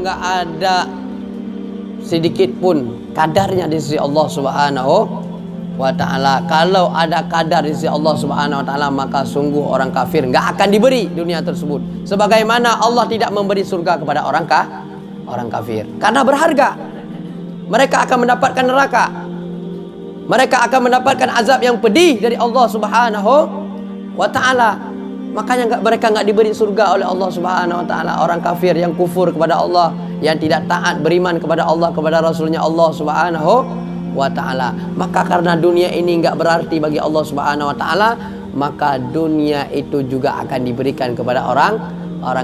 nggak ada sedikit pun kadarnya di sisi Allah Subhanahu wa ta'ala. Kalau ada kadar di sisi Allah Subhanahu wa ta'ala, maka sungguh orang kafir nggak akan diberi dunia tersebut. Sebagaimana Allah tidak memberi surga kepada orang kafir karena berharga. Mereka akan mendapatkan neraka. Mereka akan mendapatkan azab yang pedih dari Allah Subhanahu wa ta'ala. Makanya mereka nggak diberi surga oleh Allah Subhanahu wa ta'ala. Orang kafir yang kufur kepada Allah, yang tidak taat beriman kepada Allah, kepada Rasulnya Allah Subhanahu wa ta'ala. Maka karena dunia ini nggak berarti bagi Allah Subhanahu wa ta'ala, maka dunia itu juga akan diberikan kepada orang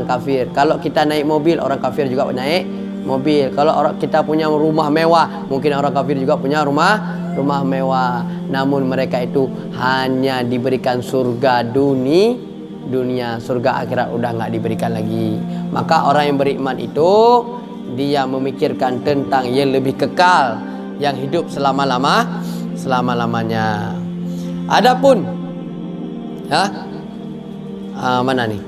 kafir. Kalau kita naik mobil, orang kafir juga naik mobil. Kalau kita punya rumah mewah, mungkin orang kafir juga punya rumah mewah. Namun mereka itu hanya diberikan surga dunia, surga akhirat udah nggak diberikan lagi. Maka orang yang beriman itu dia memikirkan tentang yang lebih kekal, yang hidup selama-lamanya. Adapun mana nih?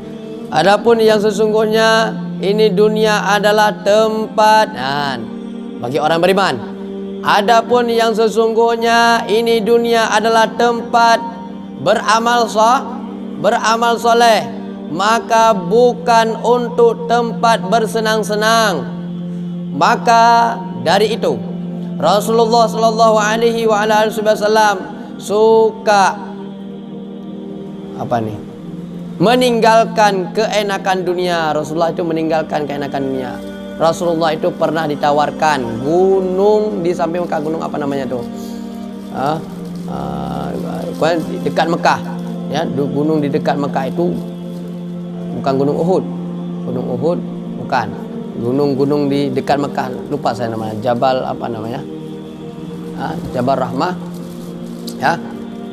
Adapun yang sesungguhnya ini dunia adalah tempat bagi orang beriman. Adapun yang sesungguhnya ini dunia adalah tempat beramal soleh, maka bukan untuk tempat bersenang-senang. Maka dari itu Rasulullah Shallallahu Alaihi Wasallam suka meninggalkan keenakan dunia. Rasulullah itu meninggalkan keenakan dunia. Rasulullah itu pernah ditawarkan gunung di samping Mekah, gunung apa namanya tuh? Dekat Mekah. Ya, gunung di dekat Mekah itu bukan gunung Uhud. Gunung Uhud bukan. Gunung-gunung di dekat Mekah, lupa saya namanya. Jabal apa namanya? Jabal Rahmah. Ya,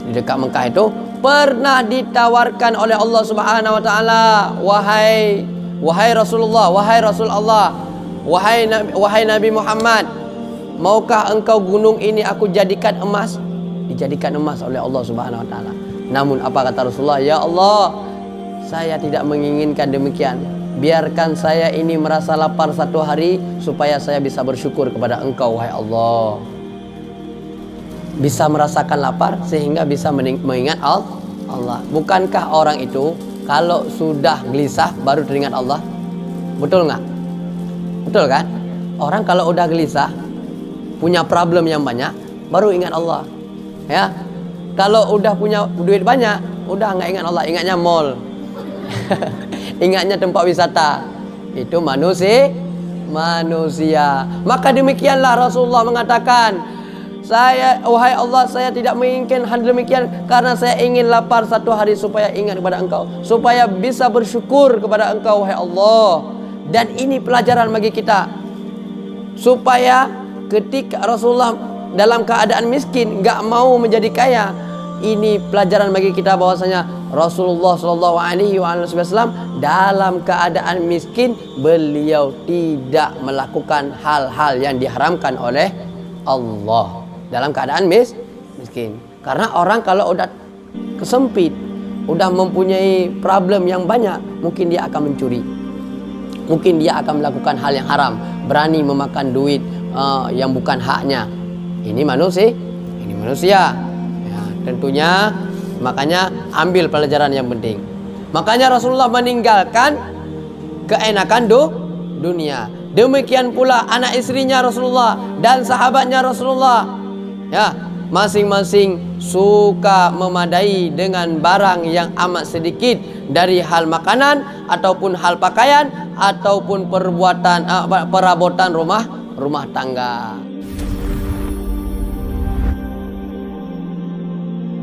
di dekat Mekah itu pernah ditawarkan oleh Allah Subhanahu wa taala, wahai Rasulullah, wahai Rasul Allah, wahai Nabi Muhammad, maukah engkau gunung ini aku jadikan emas? Dijadikan emas oleh Allah Subhanahu wa taala. Namun apa kata Rasulullah? Ya Allah, saya tidak menginginkan demikian. Biarkan saya ini merasa lapar satu hari supaya saya bisa bersyukur kepada engkau, wahai Allah. Bisa merasakan lapar sehingga bisa mengingat Allah. Bukankah orang itu kalau sudah gelisah baru teringat Allah? Betul nggak? Betul kan? Orang kalau udah gelisah, punya problem yang banyak, baru ingat Allah. Ya, kalau udah punya duit banyak, udah nggak ingat Allah, ingatnya mall, ingatnya tempat wisata. Itu manusia. Maka demikianlah Rasulullah mengatakan, wahai Allah, saya tidak menginginkan hal demikian karena saya ingin lapar satu hari supaya ingat kepada engkau, supaya bisa bersyukur kepada engkau, wahai Allah. Dan ini pelajaran bagi kita, supaya ketika Rasulullah dalam keadaan miskin nggak mau menjadi kaya. Ini pelajaran bagi kita bahwasanya Rasulullah Shallallahu Alaihi Wasallam dalam keadaan miskin beliau tidak melakukan hal-hal yang diharamkan oleh Allah dalam keadaan miskin. Karena orang kalau udah kesempit, udah mempunyai problem yang banyak, mungkin dia akan mencuri, mungkin dia akan melakukan hal yang haram, berani memakan duit yang bukan haknya. Ini manusia. Ya, tentunya makanya ambil pelajaran yang penting. Makanya Rasulullah meninggalkan keenakan dunia. Demikian pula anak istrinya Rasulullah dan sahabatnya Rasulullah. Ya, masing-masing suka memadai dengan barang yang amat sedikit dari hal makanan ataupun hal pakaian ataupun perabotan rumah tangga.